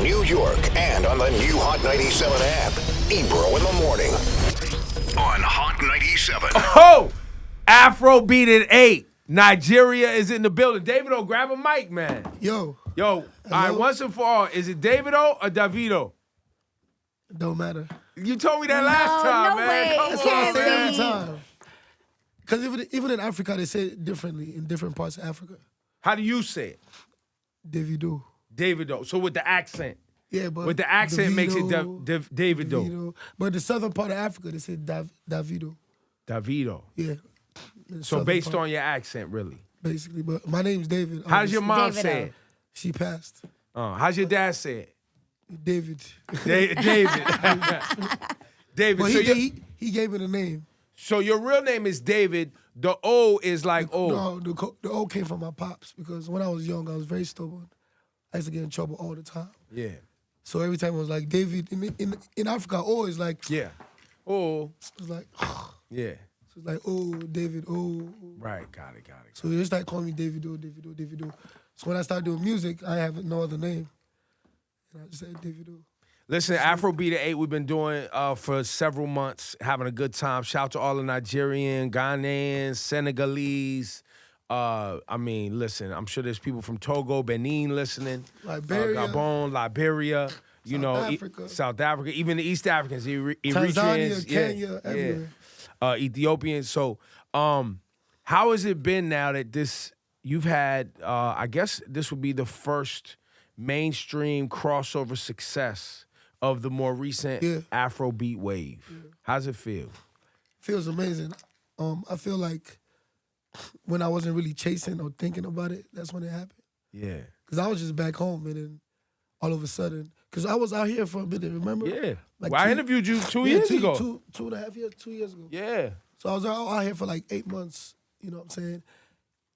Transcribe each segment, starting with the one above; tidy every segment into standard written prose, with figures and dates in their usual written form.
New York and on the new Hot 97 app. Ebro in the morning on Hot 97. Oh, Afrobeat at 8. Nigeria is in the building. Davido, grab a mic, man. Yo. All right, once and for all, is it Davido or Davido? Don't matter. You told me that last time, no man. way. Come That's on, what I say man. every time. Because even in Africa, they say it differently in different parts of Africa. How do you say it? Davido. Davido. So with the accent. Yeah, but With the accent makes it Davido, Davido. But the southern part of Africa, they say Davido. Davido. Yeah. So based on your accent, really. Basically, but my name's David. How does your mom Davido. say it? She passed. How's your dad say it? David. David. David. But So, he gave me the name. so your real name is David. The O is like O. No, the O came from my pops because when I was young, I was very stubborn. I used to get in trouble all the time. Yeah. So every time it was like David. In Africa, O is like, Yeah. Oh. it's like, Yeah. so it's like, oh, David, oh. Right. Got it. So they just like calling me Davido. So when I started doing music, I have no other name. And I just said Davido. Listen, Afrobeat at 8, we've been doing for several months, having a good time. Shout out to all the Nigerian, Ghanaians, Senegalese. Listen, I'm sure there's people from Togo, Benin listening. Liberia. Gabon, Liberia. Africa. South Africa. Even the East Africans, Tanzania, Eritreans. Kenya, everywhere. Ethiopians. So, how has it been now that you've had, I guess this would be the first mainstream crossover success of the more recent Afrobeat wave. Yeah. How's it feel? Feels amazing. I feel like when I wasn't really chasing or thinking about it, that's when it happened. Yeah. Because I was just back home and then all of a sudden, because I was out here for a minute, remember? Yeah. Like I interviewed you 2 years ago. 2.5 years, 2 years ago. Yeah. So I was out here for like 8 months, you know what I'm saying?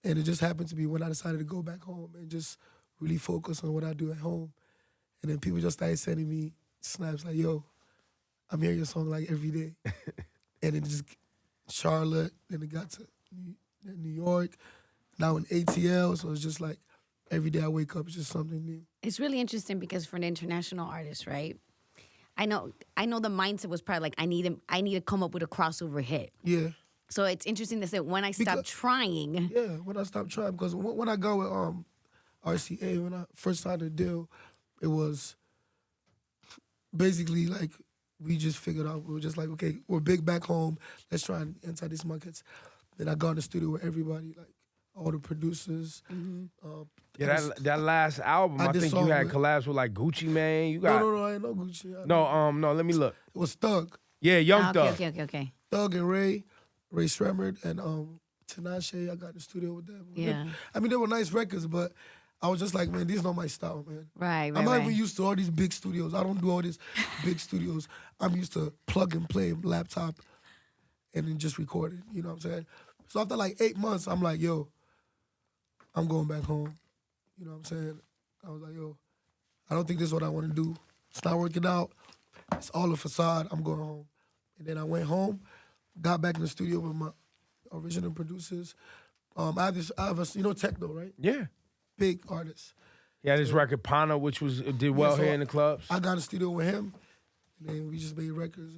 And it just happened to be when I decided to go back home and just really focus on what I do at home. And then people just started sending me snaps like, yo, I'm hearing your song like every day. And it just, Charlotte, then it got to New York, now in ATL. So it's just like every day I wake up, it's just something new. It's really interesting because for an international artist, right? I know the mindset was probably like, I need to come up with a crossover hit. Yeah. So it's interesting to say when I stopped trying. Yeah, when I stopped trying, because when I got with RCA, when I first signed the deal, it was basically like we just figured out, we were just like, okay, we're big back home, let's try and enter these markets. Then I got in the studio with everybody, like all the producers. That last album, I think you had collabs with like Gucci Mane. You got No, I ain't no Gucci. No, let me look. It was Thug. Yeah, Young Thug. Okay. Thug and Ray Shremmerd, and Tinashe. I got in the studio with them. Yeah. I mean, they were nice records, but I was just like, man, these not my style, man. Right. I'm not even used to all these big studios. I don't do all these big studios. I'm used to plug and play, laptop, and then just record it. You know what I'm saying? So after like 8 months, I'm like, yo, I'm going back home. You know what I'm saying? I was like, yo, I don't think this is what I want to do. It's not working out. It's all a facade. I'm going home. And then I went home, got back in the studio with my original producers. I have a, you know Techno, right? Yeah. Big artist. He had his record Pana, which did well so here in the clubs. I got in the studio with him, and then we just made records.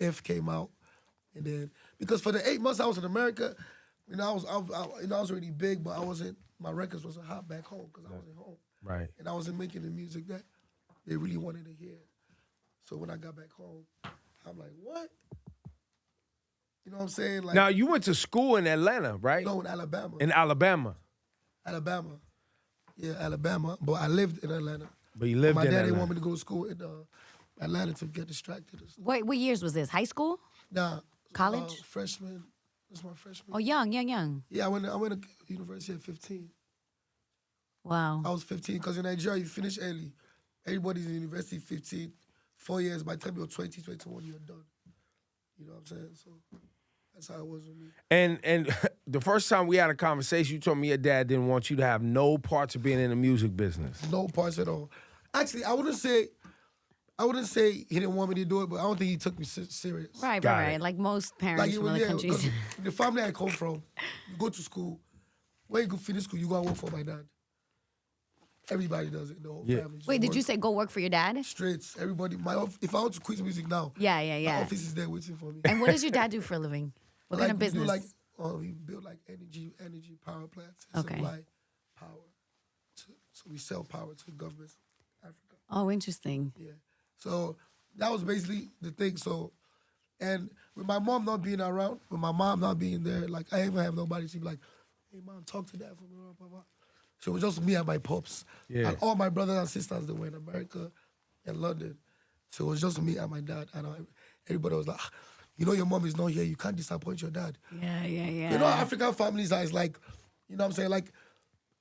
If came out, and then because for the 8 months I was in America, I was already big, but I wasn't. My records wasn't hot back home because I wasn't home. Right. And I wasn't making the music that they really wanted to hear. So when I got back home, I'm like, what? You know what I'm saying? Like, now you went to school in Atlanta, right? No, in Alabama. In Alabama. Alabama. Yeah, Alabama. But I lived in Atlanta. But you lived in Atlanta. My dad didn't want me to go to school in Atlanta to get distracted. What years was this? High school? Nah. College? Freshman. This was my freshman. Oh, young. Yeah, I went to university at 15. Wow. I was 15 because in Nigeria you finish early. Everybody's in university 15, 4 years. By the time you're 20, 21, you're done. You know what I'm saying? So that's how it was with me. And the first time we had a conversation, you told me your dad didn't want you to have no parts of being in the music business. No parts at all. Actually, I wouldn't say he didn't want me to do it, but I don't think he took me serious. Right. Like most parents from other countries. The family I come from, you go to school. When you go finish school, you go and work for my dad. Everybody does it. The whole Yeah. family. just Wait, did you works say go work for your dad? straight? Everybody. If I want to quit music now, Yeah, yeah, my yeah. office is there waiting for me. And what does your dad do for a living? What kind of we do, business? we build like energy power plants and Okay. supply power. So we sell power to governments in Africa. Oh, interesting. Yeah. So that was basically the thing. So, and with my mom not being around, with my mom not being there, like I even have nobody to be like, hey mom, talk to dad for me, blah, blah, blah. So it was just me and my pops. Yeah. And all my brothers and sisters that were in America and London. So it was just me and my dad. And everybody was like, you know your mom is not here, you can't disappoint your dad. Yeah, yeah, yeah. You know, African families are like, you know what I'm saying? Like,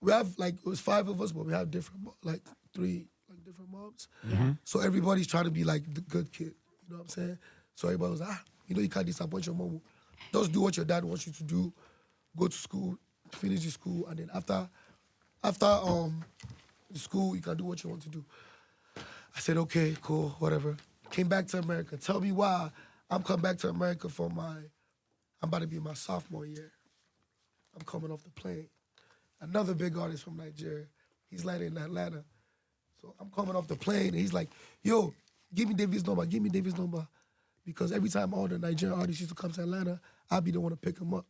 we have, like, it was 5 of us, but we have different, like, 3, like, different moms. Yeah. So everybody's trying to be, like, the good kid. You know what I'm saying? So everybody was like, you know, you can't disappoint your mom. Just do what your dad wants you to do. Go to school, finish your school, and then after the school, you can do what you want to do. I said, okay, cool, whatever. Came back to America. Tell me why I'm coming back to America for I'm about to be in my sophomore year. I'm coming off the plane. Another big artist from Nigeria. He's landing in Atlanta. So I'm coming off the plane, and he's like, yo, give me David's number. Because every time all the Nigerian artists used to come to Atlanta, I'd be the one to pick them up,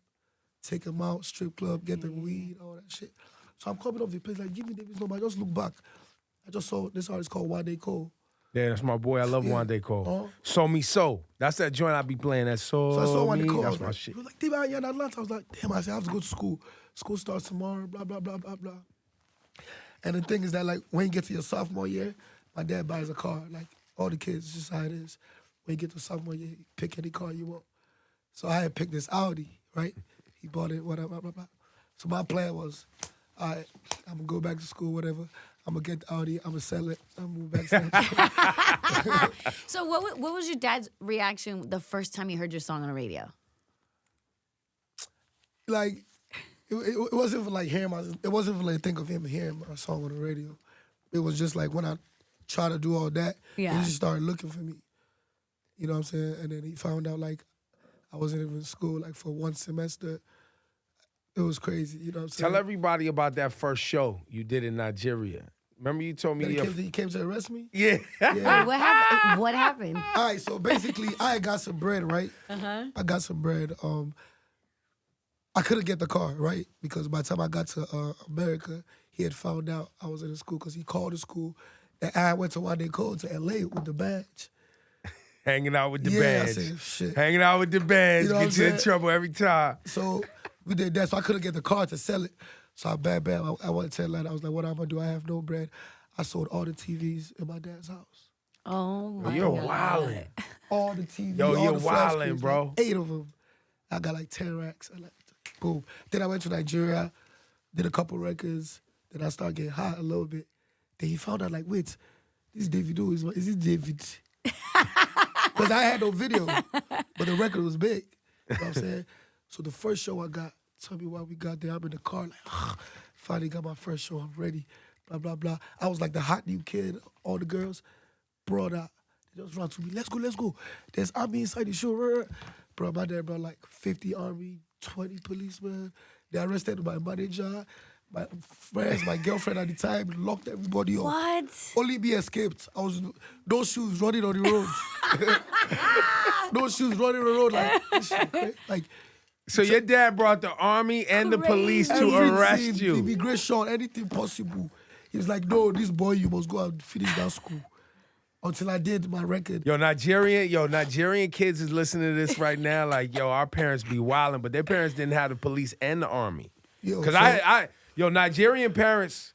take them out, strip club, get them weed, all that shit. So I'm coming off the place, like, give me David's number. I just look back. I just saw this artist called Wade Cole. Yeah, that's my boy. I love Wande Cole. So Me So. That's that joint I be playing. That So I saw Me. Wade Cole. That's my shit. He was like, David, you're in Atlanta. I was like, damn, I said, I have to go to school. School starts tomorrow, blah, blah, blah, blah, blah. And the thing is that, like, when you get to your sophomore year, my dad buys a car. Like, all the kids, it's just how it is. When you get to sophomore year, you pick any car you want. So I had picked this Audi, right? He bought it, whatever, blah, blah, blah. So my plan was, all right, I'm going to go back to school, whatever. I'm going to get the Audi, I'm going to sell it, I'm going to move back to Nigeria. So what was your dad's reaction the first time he heard your song on the radio? Like, it wasn't even like it wasn't even like think of him hearing my song on the radio. It was just like when I tried to do all that, he just started looking for me. You know what I'm saying? And then he found out like I wasn't even in school like for one semester. It was crazy, you know what I'm saying? Tell everybody about that first show you did in Nigeria. Remember you told me He came to arrest me? Yeah. Yeah. What happened? What happened? All right, so basically I got some bread, right? I got some bread. I couldn't get the car, right? Because by the time I got to America, he had found out I was in the school because he called the school. And I went to Wande Cole to LA with the badge. Hanging out with the Yeah, badge. I said, shit. Hanging out with the badge. You know what Get you I'm in saying? trouble every time. So we did that. So I couldn't get the car to sell it. So I bam. I went to Atlanta. I was like, what am I gonna do? I have no bread. I sold all the TVs in my dad's house. Oh my You're God. wildin'. All the TVs. Yo, all you're the flash wildin', screens, bro. Like 8 of them. I got like 10 racks. I like, boom. Then I went to Nigeria, did a couple records. Then I started getting hot a little bit. Then he found out like, wait, this Davido is this David? Because I had no video, but the record was big. You know what I'm saying? So the first show I got, tell me why we got there. I'm in the car like, finally got my first show. I'm ready. Blah, blah, blah. I was like the hot new kid. All the girls brought out. They just run to me. Let's go. There's army inside the show. Bro, my dad brought like 50 army, 20 policemen. They arrested my manager, my friends, my girlfriend at the time, locked everybody up. What? Only me escaped. I was no shoes running on the road. No shoes running on the road like this shit, okay? Like So your dad brought the army and the police to arrest everything, you. immigration, anything possible. He was like, no, this boy, you must go and finish that school. Until I did my record. Nigerian kids is listening to this right now. Like, our parents be wilding, but their parents didn't have the police and the army. Because Nigerian parents,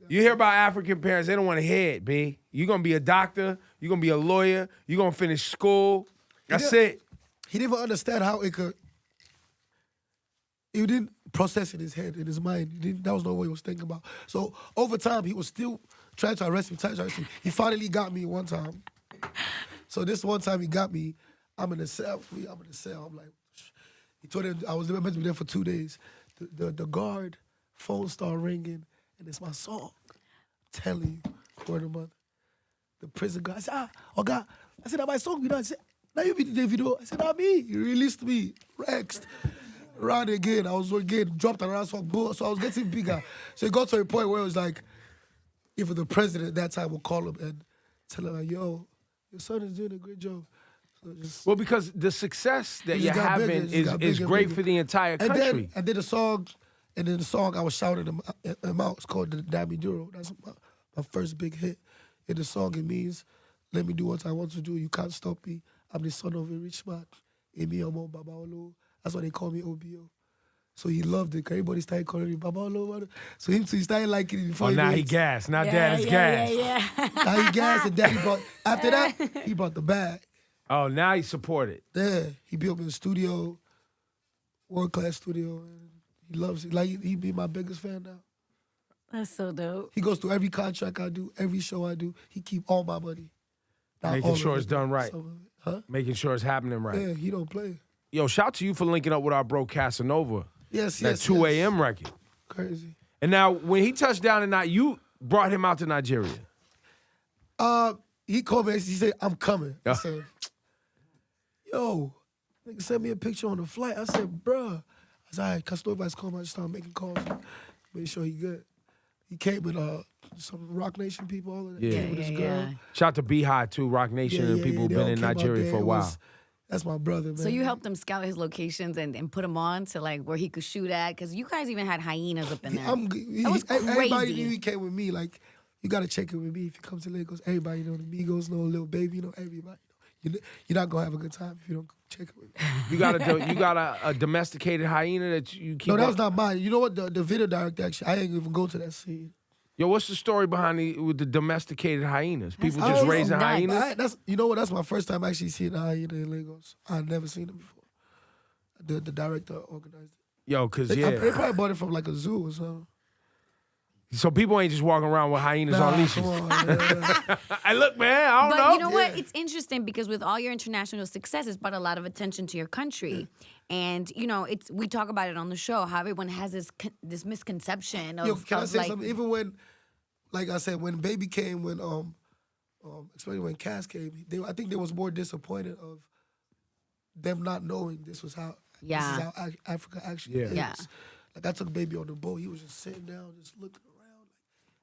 you hear about African parents, they don't want to hear it, B. You're going to be a doctor, you're going to be a lawyer, you're going to finish school. That's it. He didn't even understand how it could. He didn't process in his head, in his mind. That was not what he was thinking about. So over time, he was still trying to arrest me. He finally got me one time. So this one time he got me, I'm in the cell. I'm like, he told him I was meant to be there for 2 days. The guard phone started ringing, and it's my song. I'm telling you, word of mother. The prison guy, I said, God. I said, my song be done. He said, now you be the Davido. I said, not me. He released me, Rexed. Ran again. I was again, dropped another song, so I was getting bigger. So it got to a point where it was like, even the president at that time will call him and tell him like, yo, your son is doing a great job. So just, Well, because the success that It you're just got bigger, having it just got is bigger and great bigger. for the entire and country. then I did a song, and then the song I was shouting him out. It's called the Davido. That's my first big hit. In the song, it means, let me do what I want to do. You can't stop me. I'm the son of a rich man. Emi Omo Babaolo. That's why they call me OBO. So he loved it. Everybody started calling me Babaolo. So him too, he started liking it before Oh, he now knew he it. gassed. Now dad is gassed. Yeah. Now he gassed, and daddy brought, after that, he brought the bag. Oh, now he supported. Yeah, he built me a studio, world-class studio, and he loves it. Like, he be my biggest fan now. That's so dope. He goes through every contract I do, every show I do. He keep all my money. Not Making all of sure it, it's done but right. some of it. Huh? Making sure it's happening right. Yeah, he don't play. Yo, shout out to you for linking up with our bro Casanova. Yes, That yes, 2 yes. a.m. record. Crazy. And now, when he touched down tonight, you brought him out to Nigeria. He called me, he said, I'm coming. I Yeah. said, yo, nigga sent me a picture on the flight. I said, bruh. I said, all right, Castova's coming. I just started making calls. Make sure he good. He came with some Rock Nation people, all of that. Yeah. Came with his girl. Shout out to Beehive, too, Rock Nation, and people they who've all been in came out Nigeria there. for a It while. was- That's my brother, man. So you helped him scout his locations and put him on to like where he could shoot at? Because you guys even had hyenas up in there. That was Everybody crazy. knew he came with me. Like, you got to check it with me if you come to Lagos. Everybody know the Migos, know Lil Baby, know everybody. You're not going to have a good time if you don't check it with me. You got a domesticated hyena that you keep No, that on- was not mine. You know what? The video director, actually, I didn't even go to that scene. Yo, what's the story behind with the domesticated hyenas? People I just don't know. raising Nuts. hyenas? You know what? That's my first time actually seeing a hyena in Lagos. I'd never seen it before. The director organized it. Yo, because, They yeah. probably bought it from like a zoo or something. So people ain't just walking around with hyenas on leashes. come on, man. Hey, look, man, I don't But know. you know what? It's interesting because with all your international success, it's brought a lot of attention to your country. And, you know, we talk about it on the show, how everyone has this misconception of, Yo, can I of, say like, something? Even when, like I said, when Baby came, especially when Cass came, I think they was more disappointed of them not knowing this is how Africa actually is. Yeah. Like I took Baby on the boat, he was just sitting down, just looking around,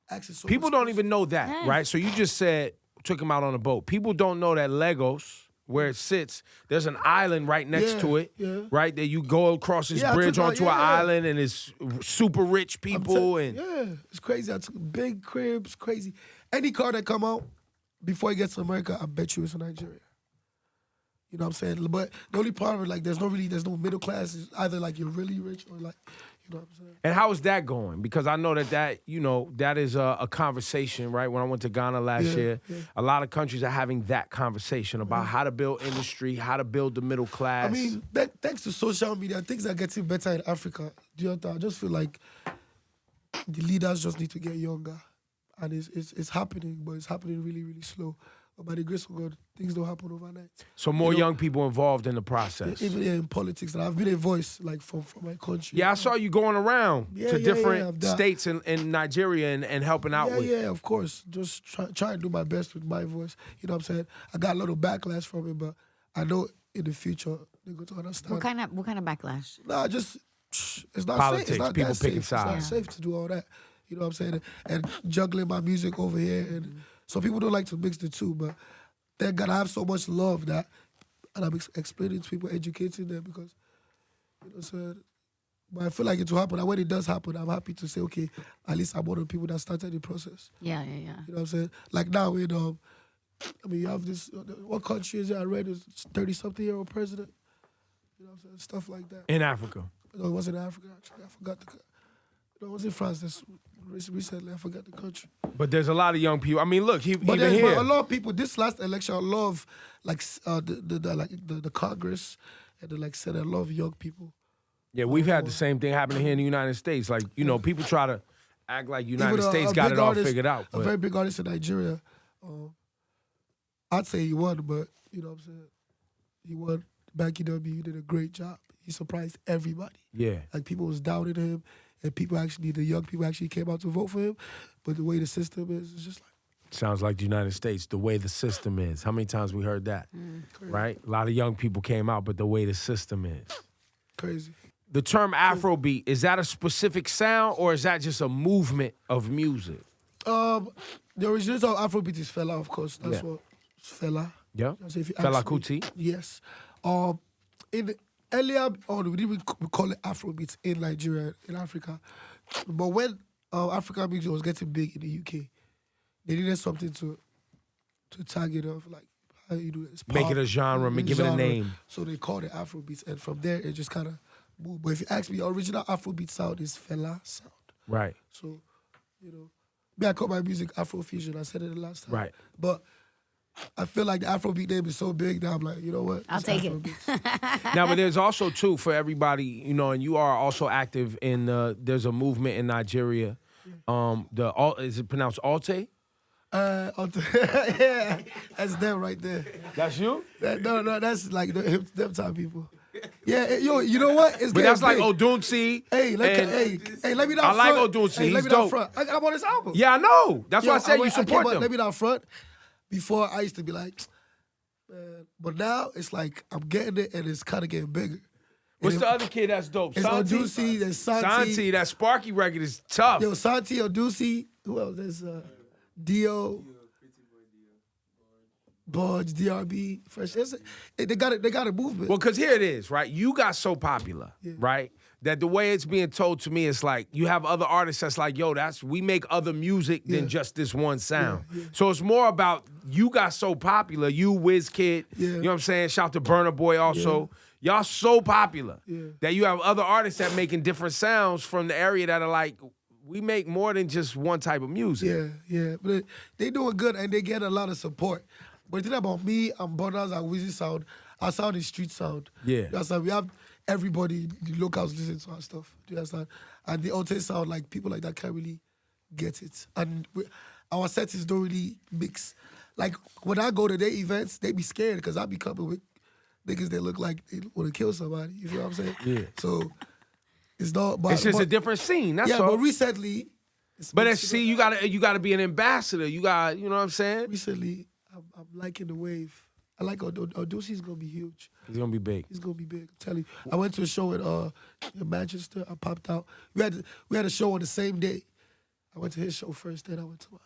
like asking so People much don't questions. even know that, Yes. right? So you just said, took him out on a boat. People don't know that Lagos, where it sits, there's an island right next Yeah, to it, yeah. right? That you go across this Yeah, I bridge took out- onto yeah, an yeah. island and it's super rich people. And Yeah, it's crazy. I took big cribs, crazy. Any car that come out before it gets to America, I bet you it's in Nigeria. You know what I'm saying? But the only part of it, like, there's no middle class. It's either like you're really rich or like, you know what I'm saying? And how is that going? Because I know that that is a conversation, right? When I went to Ghana last year, a lot of countries are having that conversation about how to build industry, how to build the middle class. I mean, thanks to social media, things are getting better in Africa. Do you know? I just feel like the leaders just need to get younger. And it's happening, but it's happening really, really slow. But by the grace of God, things don't happen overnight. so more young people involved in the process. Even in politics, and I've been a voice like from my country. Yeah, I saw you going around to different I've done- states in Nigeria and helping out with. Yeah, of course. Just try and do my best with my voice. You know what I'm saying? I got a lot of backlash from it, but I know in the future they're going to understand. what kind of backlash? Nah, just it's not Politics, safe. It's not people that picking safe. It's not sides. safe to do all that. You know what I'm saying? And juggling my music over here, and so people don't like to mix the two. But thank God I have so much love that, and I'm explaining to people, educating them because, you know what I'm saying. But I feel like it will happen. And when it does happen, I'm happy to say, okay, at least I'm one of the people that started the process. Yeah. You know what I'm saying? Like now, you have this. What country is it? I read is 30-something-year-old president. You know what I'm saying? Stuff like that. In Africa. No, it wasn't Africa, actually. I forgot no, it was in France. This recently, I forgot the country. But there's a lot of young people. I mean, look, But even here. a lot of people. This last election, a lot of the Congress and the Senate. A lot of young people. Yeah, we've had the same thing happening here in the United States. Like, people try to act like United Even States a got big it all artist, figured out. A But very big artist in Nigeria. I'd say he won, but you know what I'm saying. He won. Banky W. He did a great job. He surprised everybody. yeah. Like people was doubting him, and the young people actually came out to vote for him. But the way the system is, it's just like. Sounds like the United States, the way the system is. How many times we heard that, right? A lot of young people came out, but the way the system is. Crazy. The term Afrobeat, is that a specific sound or is that just a movement of music? The originator of Afrobeat is Fela, of course. That's what Fela. Yeah. So if you Fela ask me- Kuti. Yes. In earlier, we didn't call it Afrobeat in Nigeria, in Africa. But when African music was getting big in the UK, they needed something to tag it off, like how you do it. Make it a genre, give it a name. So they called it Afrobeats, and from there it just kind of moved. But if you ask me, the original Afrobeat sound is Fela sound. Right. So, me, I call my music Afrofusion. I said it the last time. Right. But I feel like the Afrobeat name is so big that I'm like, you know what? I'll It's take it. Afrobeats. Now, but there's also too for everybody, and you are also active in there's a movement in Nigeria. Is it pronounced Alte? Yeah, that's them right there. That's you? No, that's like them type people. Yeah, yo, you know what? It's But that's like big. Odunsi. Hey, let me down I like front. Odunsi. Hey, let He's me down dope. front. I'm on this album. Yeah, I know. That's Yo, why I said you I support came up, them. Let me down front. Before I used to be like, man. But now it's like I'm getting it and it's kind of getting bigger. What's And the other kid that's dope? It's Odunsi, there's Santi. Santi, that Sparky record is tough. Yo, Santi, Odunsi. Who else? There's Dio. Budge, DRB, Fresh. They got a movement. Well, because here it is, right? You got so popular, right? That the way it's being told to me, it's like you have other artists that's like, yo, we make other music than just this one sound. So it's more about you got so popular, you WizKid, you know what I'm saying? Shout to Burna Boy also. Y'all so popular that you have other artists that making different sounds from the area that are like, we make more than just one type of music. Yeah. But they doing good and they get a lot of support. But the thing about me and Borders and Wizzy sound, our sound is street sound. Yeah. That's why we have everybody, the locals listening to our stuff. Do you understand? And the Alte sound, like people like that can't really get it. And our sets don't really mix. Like when I go to their events, they be scared because I be coming with niggas that look like they want to kill somebody. You feel what I'm saying? Yeah. So it's not. But, It's just a different scene. That's all. but recently. But you gotta be an ambassador. You know what I'm saying? Recently, I'm liking the wave. I like Odusi's gonna be huge. He's gonna be big. He's gonna be big. I'm telling you. I went to a show in Manchester. I popped out. We had a show on the same day. I went to his show first, then I went to mine.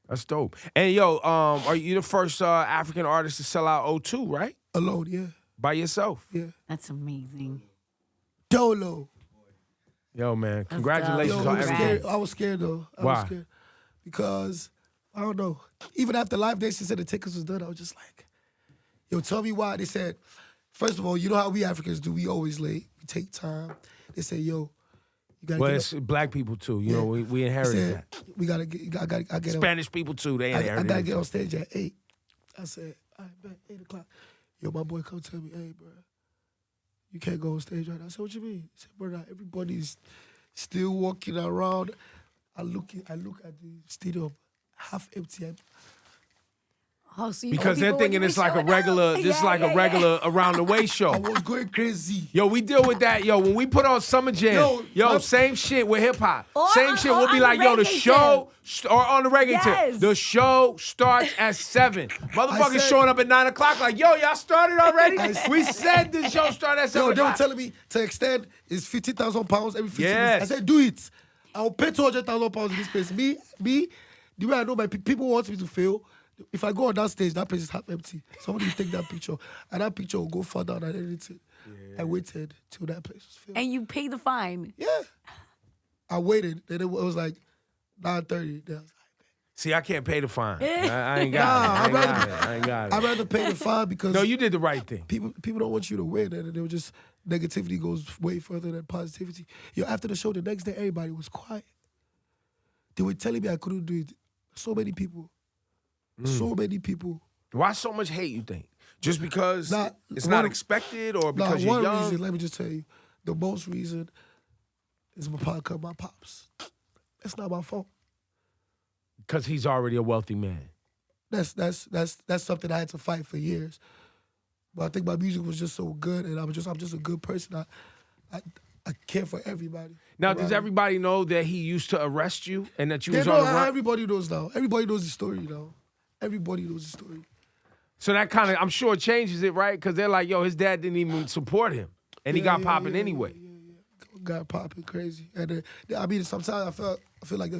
That's dope. And yo, are you the first African artist to sell out O2, right? Alone, yeah. By yourself? Yeah. That's amazing. Dolo. Yo, man, dope. congratulations Yo, on I was everything. scared. I was scared though. I Why? was scared. Because I don't know. Even after Live Nation said the tickets was done, I was just like, yo, tell me why. They said, first of all, you know how we Africans do. We always late. We take time. They say, yo, you gotta Well, get it's up. black people too. You know, we They inherited said, that. we gotta get. I get up. Spanish people too. They I inherited gotta it. get on stage at 8. I said, all right, bet, 8 o'clock. Yo, my boy come tell me, hey, bro, you can't go on stage right now. I said, what you mean? He said, brother, everybody's still walking around. I look at the stadium half empty. Oh, so Because they're thinking it's like a regular, this is like a regular around the way show. I was going crazy. Yo, we deal with that. Yo, when we put on Summer Jam, Yo, same shit with hip hop. Or Same on- shit. or We'll be on like, the yo, the reggae show, or on the reggae Yes. tip. The show starts at 7. Motherfuckers said- showing up at 9 o'clock like, yo, y'all started already? We said the show started at 7 Yo, they were o'clock. telling me to extend is 50,000 pounds every 15 Yes. minutes. I said, do it. I'll pay 200,000 pounds in this place. Me, the way I know my people want me to fail. If I go on that stage, that place is half empty. Somebody will take that picture, and that picture will go further than anything. I waited till that place was filled. And you pay the fine. Yeah. I waited. Then it was like 9:30. Then I was like, See, I can't pay the fine. I ain't got it. I ain't got it. I'd rather pay the fine because No, you did the right thing. people don't want you to win, and they were just negativity goes way further than positivity. Yo, after the show, the next day, everybody was quiet. They were telling me I couldn't do it. So many people. So many people. Why so much hate, you think? Just because Nah, it's not one- expected or because you're one young? reason, let me just tell you, the most reason is my pops. That's not my fault. Because he's already a wealthy man. That's something I had to fight for years. But I think my music was just so good, and I'm just a good person. I care for everybody. Now, does Right? everybody know that he used to arrest you and that you They was know, on the run? everybody knows now. Everybody knows the story now. Everybody knows the story. So that kind of, I'm sure, changes it, right? Because they're like, yo, his dad didn't even support him. And he got popping anyway. got popping crazy. And I mean, sometimes I feel like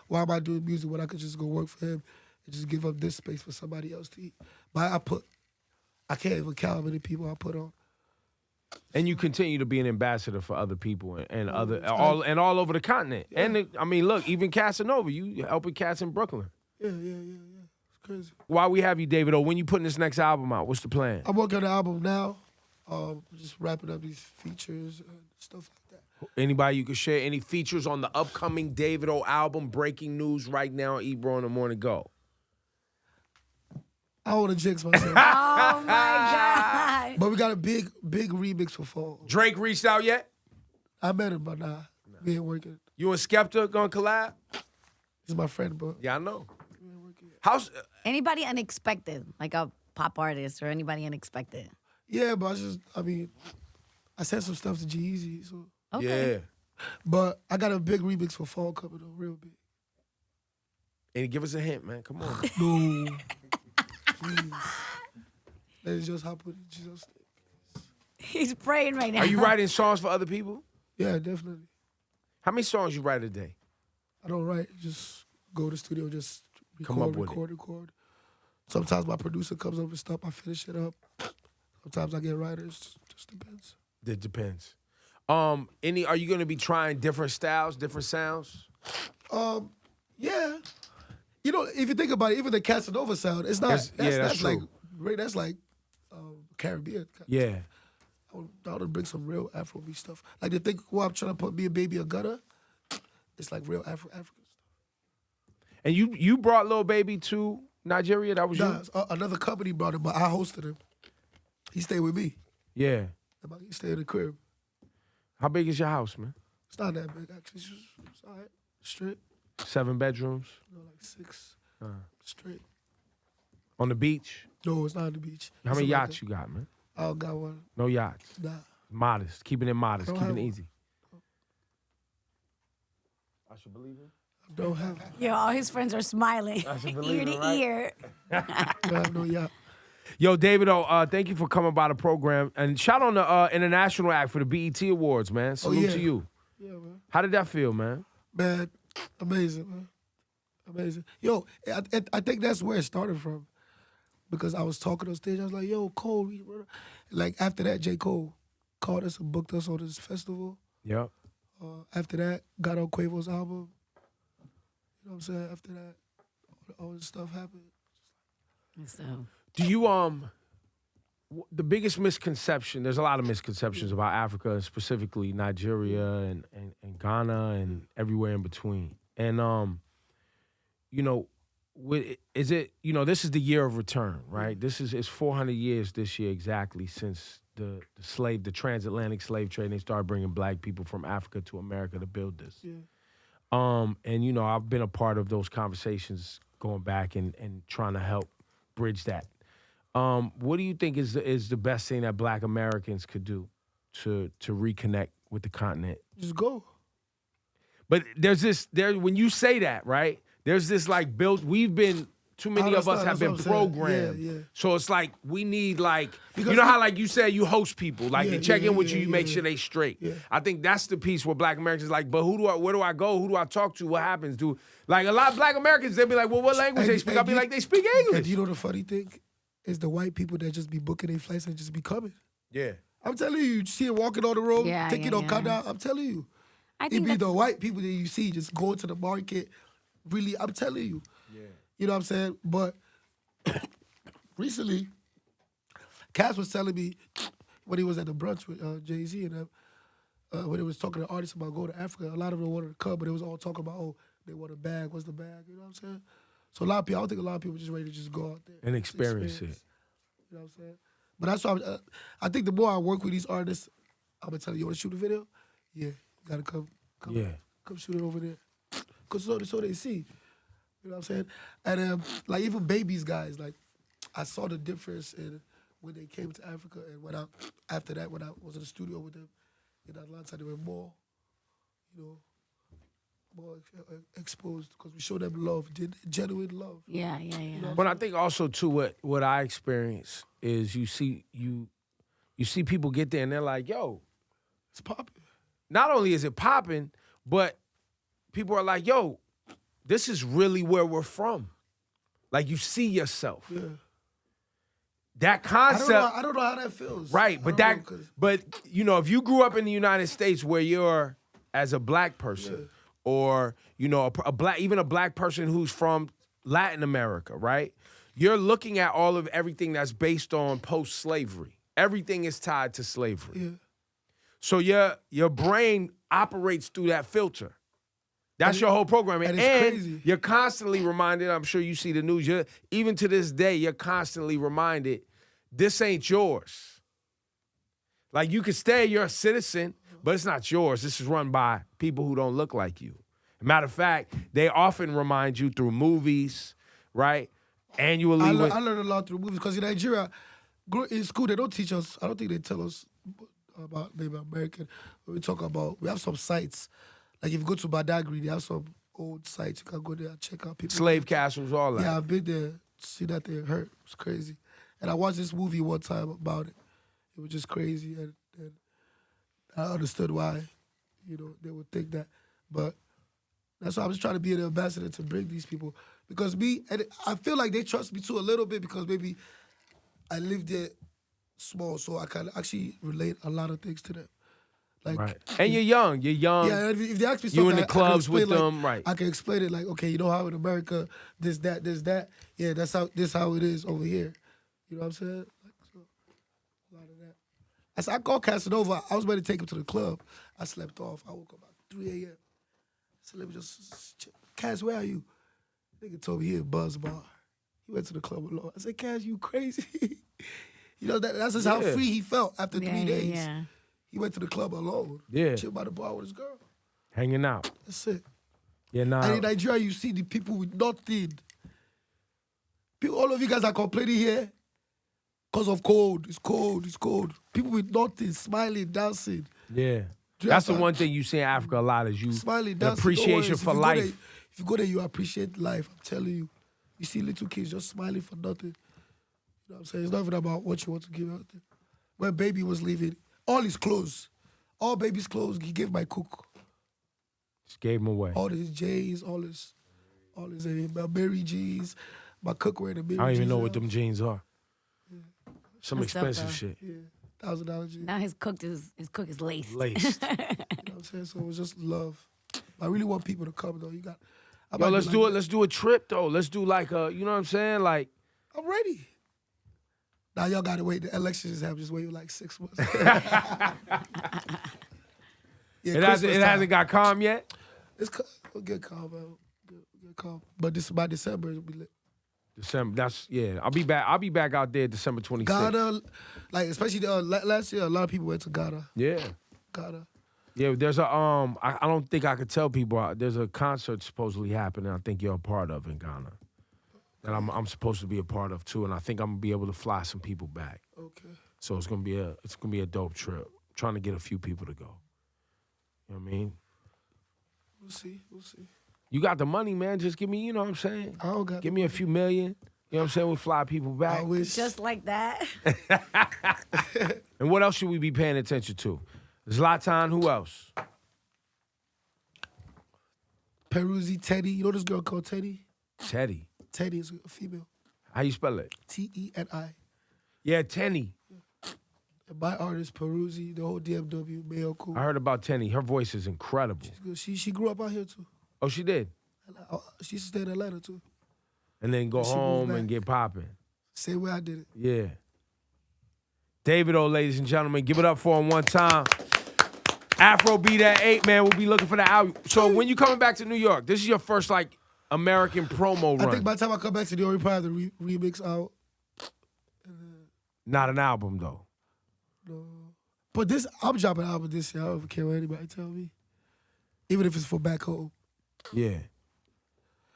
why am I doing music when I could just go work for him and just give up this space for somebody else to eat? But I can't even count how many people I put on. And you continue to be an ambassador for other people and all over the continent. Yeah. And I mean, look, even Casanova, you helping cats in Brooklyn. Yeah. It's crazy. While we have you, Davido, when you putting this next album out, what's the plan? I'm working on the album now. Just wrapping up these features and stuff like that. Anybody you can share any features on the upcoming Davido album? Breaking news right now, Ebro in the Morning. Go. I don't want to jinx myself. Oh my God. But we got a big remix for fall. Drake reached out yet? I met him, but nah. We ain't working. You and Skepta gonna collab? He's my friend, but Yeah, I know. we ain't working yet. How's Anybody unexpected, like a pop artist or anybody unexpected? Yeah, but I sent some stuff to G-Eazy, so. Okay. Yeah. But I got a big remix for fall coming up, real big. And give us a hint, man. Come on. No. Please. Let's just hop with it. Jesus. He's praying right now. Are you writing songs for other people? Yeah, definitely. How many songs you write a day? I don't write. Just go to the studio, just Come up record, with it. record. Sometimes my producer comes over and stuff. I finish it up. Sometimes I get writers. Just depends. It depends. Are you gonna be trying different styles, different sounds? Yeah. You know, if you think about it, even the Casanova sound, it's not. That's like true. that's like Caribbean. Yeah. I want to bring some real Afrobeat stuff. Like they think, I'm trying to put Me and Baby a gutter. It's like real African stuff. And you brought Lil Baby to Nigeria? That was you? Another company brought him, but I hosted him. He stayed with me. Yeah. He stayed in the crib. How big is your house, man? It's not that big, actually. It's all right. Straight. 7 bedrooms? Like 6. Straight. On the beach? No, it's not on the beach. How many It's like yachts you got, man? I don't got one. No yachts. Nah. Modest. Keeping it modest. I don't Keeping it have easy. I should believe it. I don't have one. Yo, all his friends are smiling. I should Ear believe to it, right? ear. I don't have no yacht. Yo, Davido, thank you for coming by the program. And shout on the international act for the BET Awards, man. Salute yeah. to you. Yeah, man. How did that feel, man? Man, amazing, man. Amazing. Yo, I think that's where it started from. Because I was talking on stage, I was like, yo, Cole. Like, after that, J. Cole called us and booked us on this festival. Yep. After that, got on Quavo's album. You know what I'm saying? After that, all this stuff happened. So, Do you the biggest misconception? There's a lot of misconceptions about Africa, specifically Nigeria and Ghana and everywhere in between. And you know, is it, you know, this is the year of return, right? It's 400 years this year exactly since the transatlantic slave trade. And they started bringing black people from Africa to America to build this. Yeah. And you know, I've been a part of those conversations going back and trying to help bridge that. What do you think is the best thing that Black Americans could do to reconnect with the continent? Just go. But when you say that, right? There's this like we've been, too many of us have been programmed. Yeah. So it's like we need like, Because you know how like you said you host people, like they check in with you, you make yeah. sure they straight. Yeah. I think that's the piece where Black Americans like, but where do I go? Who do I talk to? What happens? Like a lot of Black Americans, they'll be like, well, what language they speak? I'll be like, they speak English. And you know the funny thing? Is the white people that just be booking their flights and just be coming. Yeah. I'm telling you see them walking on the road, taking on yeah. Kada. I'm telling you. I It think be that's, the white people that you see just going to the market. Really, I'm telling you. Yeah. You know what I'm saying? But recently, Cass was telling me when he was at the brunch with Jay-Z and them, when he was talking to artists about going to Africa, a lot of them wanted to come, but it was all talking about, oh, they want a bag, what's the bag? You know what I'm saying? So a lot of people, I don't think a lot of people just ready to just go out there. And experience it. You know what I'm saying? But that's why I think the more I work with these artists, I'm going to tell you want to shoot a video? Yeah, you got to come shoot it over there. Because so they see. You know what I'm saying? And like even babies guys, like I saw the difference in when they came to Africa and when after that when I was in the studio with them in Atlanta, they were more, you know, more exposed because we showed them love, genuine love. yeah. But I think also too what I experience is you see people get there and they're like, yo, It's popping. not only is it popping, but people are like, yo, this is really where we're from. Like, you see yourself. Yeah. That concept. I don't know how that feels. Right, but if you grew up in the United States where you're as a black person, or even a black person who's from Latin America, right? You're looking at everything that's based on post-slavery. Everything is tied to slavery. Yeah. So your brain operates through that filter. That's your whole programming. And it's crazy. You're constantly reminded, I'm sure you see the news, even to this day, you're constantly reminded, this ain't yours. Like, you can stay, you're a citizen, but it's not yours. This is run by people who don't look like you. Matter of fact, they often remind you through movies, right? Annually. I learned a lot through movies because in Nigeria, in school, they don't teach us, I don't think they tell us about maybe American. We have some sites. Like, if you go to Badagry, they have some old sites. You can go there and check out people. Slave castles, all that. Yeah, I've been there, see that they hurt. It's crazy. And I watched this movie one time about it. It was just crazy, and I understood why, they would think that. But that's why I'm just trying to be an ambassador to bring these people. Because I feel like they trust me too a little bit because maybe I lived there small, so I can actually relate a lot of things to them. Like, right. And you're young. Yeah, if they ask me something, you in the clubs with them, like, right. I can explain it like, okay, how in America, this, that. Yeah, this how it is over here. You know what I'm saying? Like, so, a lot of that. I called Casanova. I was ready to take him to the club. I slept off. I woke up at 3 a.m. I said, let me just check. Cass, where are you? Nigga told me he at Buzz Bar. He went to the club alone. I said, Cass, you crazy? That's just how free he felt after 3 days. Yeah. He went to the club alone. Yeah. Chill by the bar with his girl. Hanging out. That's it. Yeah, nah. And in Nigeria, you see the people with nothing. All of you guys are complaining here because of cold. It's cold. People with nothing, smiling, dancing. Yeah. That's the one thing you see in Africa a lot is smiling, the dancing. appreciation for life. If you go there, you appreciate life. I'm telling you. You see little kids just smiling for nothing. You know what I'm saying? It's not even about what you want to give out there. When baby was leaving, all his clothes, all baby's clothes, he gave my cook. Just gave him away. All his J's, all his Mary G's. My cook wearing the Mary G's. I don't even know what them jeans are. Yeah. Some That's expensive dope, shit. Yeah, $1,000 jeans. Now his cook is laced. Laced. You know what I'm saying? So it was just love. I really want people to come though. Yo, let's do it. Let's do a trip though. Let's do like a, you know what I'm saying? Like, I'm ready. Now y'all gotta wait. The elections have just waited like 6 months. it hasn't got calm yet. We'll get calm, man. Get calm. But by December it'll be lit. December. I'll be back out there December 26th. Ghana, like especially last year, a lot of people went to Ghana. Yeah. Ghana. Yeah, there's a I don't think I could tell people there's a concert supposedly happening. I think you're a part of in Ghana. That I'm supposed to be a part of too, and I think I'm gonna be able to fly some people back. Okay. So it's gonna be a dope trip. I'm trying to get a few people to go. You know what I mean? We'll see. You got the money, man. Just give me, you know what I'm saying? I don't got Give me a few million. You know what I'm saying? We fly people back. I wish. Just like that. And what else should we be paying attention to? Zlatan, who else? Peruzzi, Teddy. You know this girl called Teddy? Teddy. Teddy is a female. How you spell it? Teni. Yeah, Tenny. And my artist, Peruzzi, the whole DMW, Mayo Cool. I heard about Tenny. Her voice is incredible. She's good. She grew up out here too. Oh, she did? She used to stay in Atlanta too. And then go She home moved and back. get popping. Same way I did it. Yeah. Davido, ladies and gentlemen, give it up for him one time. Afrobeat at 8, man. We'll be looking for the album. So when you coming back to New York, this is your first like American promo run. I think by the time I come back to New York, we probably have the remix out. Not an album though. No. But I'm dropping an album this year. I don't care what anybody tell me. Even if it's for back home. Yeah.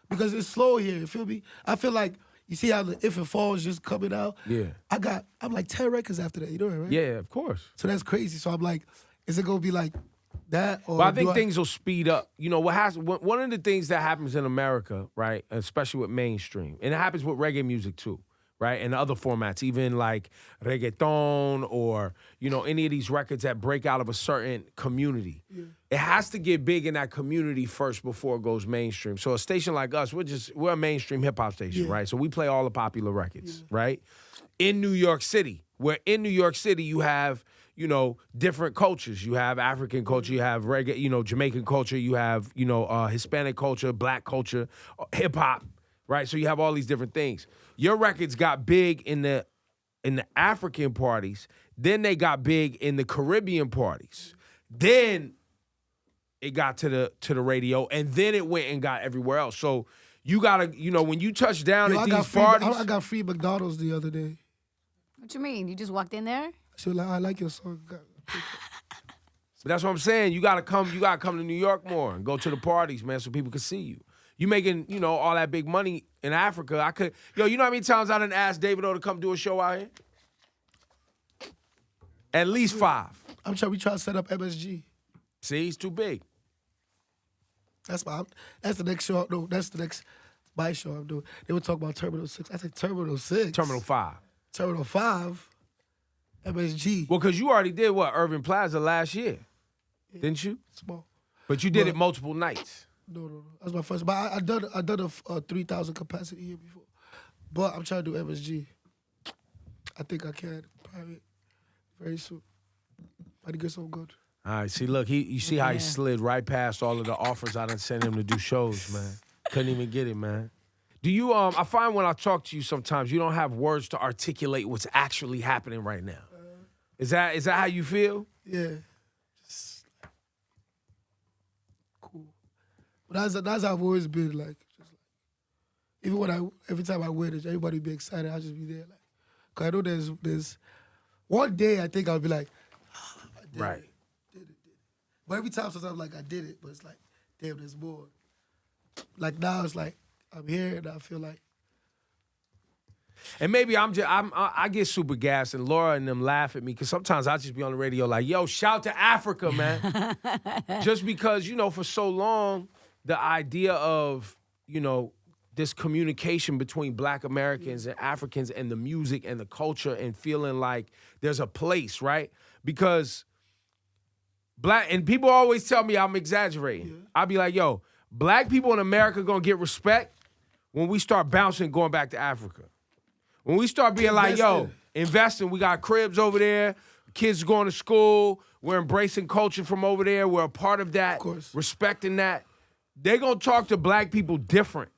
Because it's slow here, you feel me? I feel like, you see how the If It Falls just coming out? Yeah. I'm like 10 records after that, you know that, right? Yeah, of course. So that's crazy. So I'm like, is it gonna be like that? Or But I think things will speed up. You know, one of the things that happens in America, right, especially with mainstream, and it happens with reggae music too, right? And other formats, even like reggaeton or, you know, any of these records that break out of a certain community. Yeah. It has to get big in that community first before it goes mainstream. So a station like us, we're a mainstream hip hop station, right? So we play all the popular records, right? In New York City, where in New York City you have, you know, different cultures. You have African culture, you have reggae, you know, Jamaican culture, you have, you know, Hispanic culture, black culture, hip hop, right? So you have all these different things. Your records got big in the African parties, then they got big in the Caribbean parties. Then it got to the radio, and then it went and got everywhere else. So you gotta, you know, when you touch down at these parties. I got free McDonald's the other day. What you mean? You just walked in there? She was like, I like your song. But that's what I'm saying. You gotta come to New York more and go to the parties, man, so people can see you. You making, you know, all that big money in Africa. You know how many times I done asked Davido to come do a show out here? At least 5. We try to set up MSG. See, he's too big. That's the next show. No, that's the next bike show I'm doing. They would talk about Terminal 6. I said Terminal 6. Terminal 5. Terminal 5. MSG. Well, because you already did what? Irving Plaza last year. Yeah. Didn't you? Small. But you did it multiple nights. No. That's my first. But I done a 3,000 capacity here before. But I'm trying to do MSG. I think I can. Private. Very soon. I to get so good. All right, see, look, you see how he slid right past all of the offers I done sent him to do shows, man. Couldn't even get it, man. Do you, I find when I talk to you sometimes, you don't have words to articulate what's actually happening right now. Is that how you feel? Yeah. Just cool. But that's how I've always been, like, just like, even every time I win, everybody be excited, I'll just be there, like, because I know there's one day I think I'll be like, I did right. It. But every time sometimes I'm like, I did it, but it's like, damn, there's more. Like now it's like, I'm here and I feel like. And maybe I get super gassed and Laura and them laugh at me because sometimes I just be on the radio like, yo, shout to Africa, man. Just because, you know, for so long, the idea of, you know, this communication between Black Americans and Africans and the music and the culture and feeling like there's a place, right? Because and people always tell me I'm exaggerating. Yeah. I'll be like, yo, Black people in America gonna get respect when we start bouncing going back to Africa. When we start being like, yo, investing, we got cribs over there, kids going to school, we're embracing culture from over there, we're a part of that, respecting that. They're gonna talk to Black people different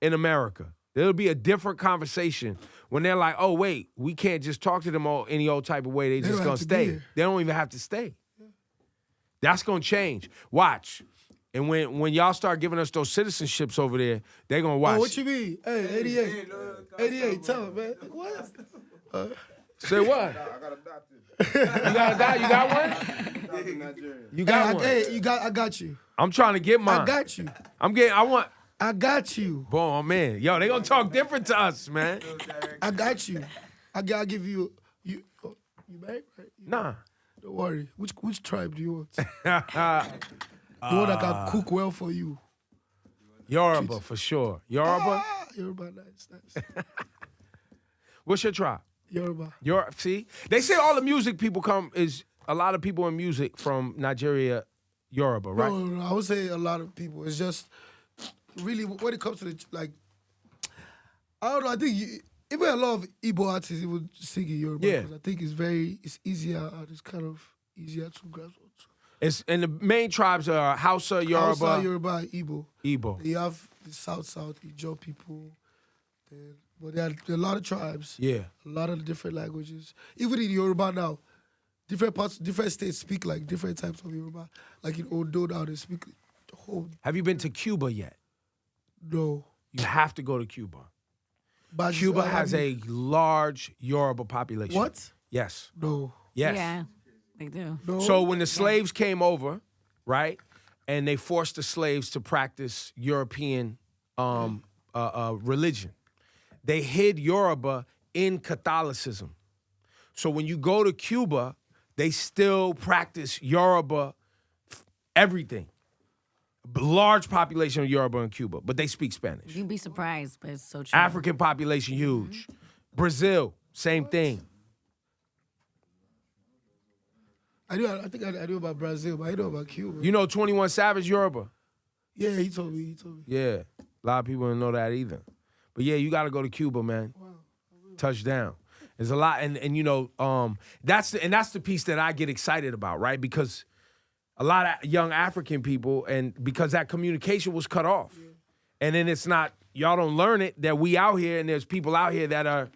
in America. There'll be a different conversation when they're like, oh, wait, we can't just talk to them any old type of way. They just gonna stay. They don't even have to stay. That's gonna change. Watch. And when y'all start giving us those citizenships over there, they're gonna watch. Oh, what you mean? Hey, 88. 88, tell him, man. What? Say what? I got adopted. You got adopted? You got one? Adopted Nigerian. You got one? Hey, I got you. I'm trying to get mine. I got you. I got you. Boy, man. Yo, they gonna talk different to us, man. I got you. I'll give you married, right? Nah. Don't worry. Which tribe do you want? The one that can cook well for you. Yoruba, for sure. Yoruba? Yoruba, nice. What's your tribe? Yoruba. See? They say all the music people a lot of people in music from Nigeria, Yoruba, right? No. I would say a lot of people. It's just really when it comes to I don't know. I think even a lot of Igbo artists would sing in Yoruba. Yeah. I think it's easier. It's kind of easier to grasp onto. And the main tribes are Hausa, Yoruba. Hausa, Yoruba, Igbo. Igbo. You have the South, Ijaw people. But there are a lot of tribes. Yeah. A lot of different languages. Even in Yoruba now, different states speak like different types of Yoruba. Like in Ondo now, they speak the whole. Have you been to Cuba yet? No. You have to go to Cuba. But Cuba has a large Yoruba population. What? Yes. No. Yes. Yeah, they do. No. So when the slaves came over, right, and they forced the slaves to practice European religion, they hid Yoruba in Catholicism. So when you go to Cuba, they still practice Yoruba, everything. Large population of Yoruba in Cuba, but they speak Spanish. You'd be surprised, but it's so true. African population, huge. Brazil, same thing. I think I knew about Brazil, but I know about Cuba. You know 21 Savage Yoruba? Yeah, he told me. Yeah. A lot of people don't know that either. But yeah, you got to go to Cuba, man. Wow. Touchdown. There's a lot, and you know, that's the piece that I get excited about, right? Because a lot of young African people, and because that communication was cut off. Yeah. And then it's not, y'all don't learn it, that we out here and there's people out here that are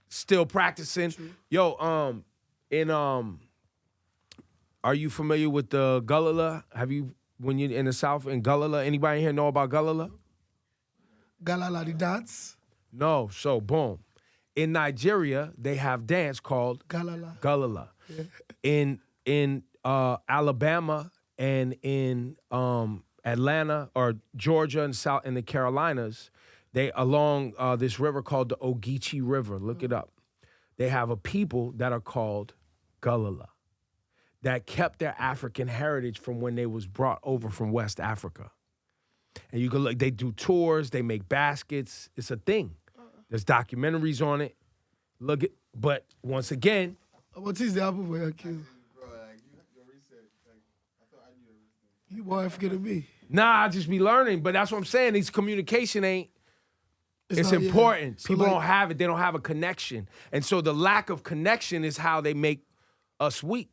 still practicing. True. Yo, are you familiar with the Gullah? Have you, when you're in the South, in Gullah, anybody here know about Gullah? Galala the dance? No, so boom. In Nigeria, they have dance called Galala. Gullah. Yeah. In Alabama and in Atlanta or Georgia and South in the Carolinas, they along this river called the Ogeechee River. Look it up. They have a people that are called Gullah that kept their African heritage from when they was brought over from West Africa. And you can look, they do tours, they make baskets. It's a thing. There's documentaries on it. Look at, but once again. What is the album for your kids? Bro, like, your research, like, I thought I knew everything. You more African than me. Nah, I just be learning, but that's what I'm saying. These communication ain't, it's not, important. Yeah. So people like, don't have it. They don't have a connection. And so the lack of connection is how they make us weak.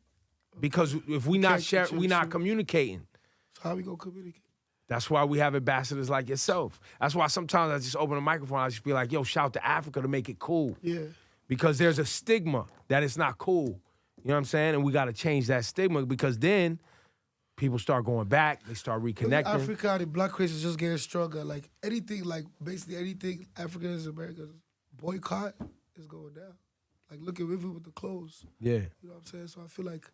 Because if we not sharing, we not communicating. So how we gonna communicate? That's why we have ambassadors like yourself. That's why sometimes I just open a microphone, I just be like, yo, shout to Africa to make it cool. Yeah. Because there's a stigma that it's not cool. You know what I'm saying? And we got to change that stigma because then people start going back, they start reconnecting. Africa, the black race is just getting stronger. Like anything, like basically anything Africans, Americans boycott is going down. Like look at River with the clothes. Yeah. You know what I'm saying? So I feel like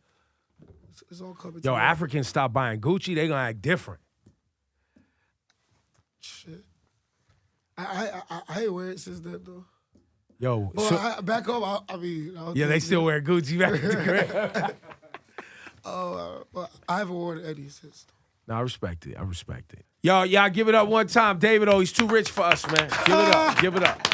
it's all coming Yo, together. Africans stop buying Gucci, they gonna act different. Shit. I ain't wear it since then though. Yo, Well, back home, I mean, yeah, they still wear Gucci back at the crib. but I haven't worn any since. No, I respect it. I respect it. Y'all give it up one time. Davido, he's too rich for us, man. Give it up. Give it up.